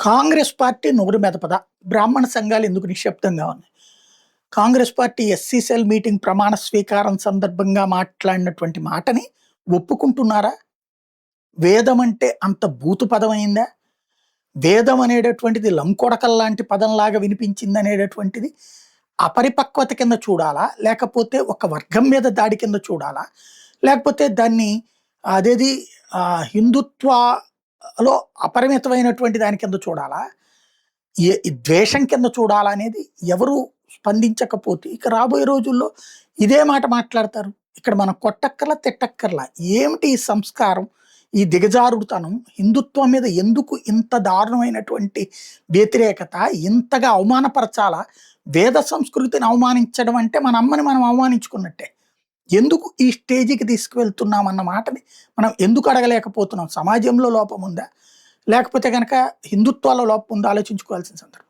Congress party నోరు మెదపదా? బ్రాహ్మణ సంఘాలు ఎందుకు నిశ్శబ్దంగా ఉన్నాయి? Congress party SC cell meeting ప్రమాణ స్వీకారం సందర్భంగా మాట్లాడినటువంటి మాటని ఒప్పుకుంటున్నారా? వేదం అంటే అంత భూతు పదమైందా? వేదం అనేటటువంటిది లంకొడకల్లాంటి పదంలాగా వినిపించిందనేటటువంటిది అపరిపక్వత కింద చూడాలా? లేకపోతే ఒక వర్గం మీద దాడి కింద చూడాలా? లేకపోతే దాన్ని అదేది హిందుత్వలో అపరిమితమైనటువంటి దాని కింద చూడాలా? ఈ ద్వేషం కింద చూడాలా అనేది ఎవరు స్పందించకపోతే ఇక రాబోయే రోజుల్లో ఇదే మాట మాట్లాడతారు. ఇక్కడ మనం కొట్టక్కర్లా, తిట్టక్కర్లా. ఏమిటి ఈ సంస్కారం? ఈ దిగజారుడుతనం హిందుత్వం మీద ఎందుకు ఇంత దారుణమైనటువంటి వ్యతిరేకత? ఇంతగా అవమానపరచాలా? వేద సంస్కృతిని అవమానించడం అంటే మన అమ్మని మనం అవమానించుకున్నట్టే. ఎందుకు ఈ స్టేజ్‌కి తీసుకువెళ్తున్నాం అన్న మాటని మనం ఎందుకు అడగలేకపోతున్నాం? సమాజంలో లోపం ఉందా? లేకపోతే గనక హిందుత్వాలో లోపం ఉందా? ఆలోచించుకోవాల్సిన సందర్భం.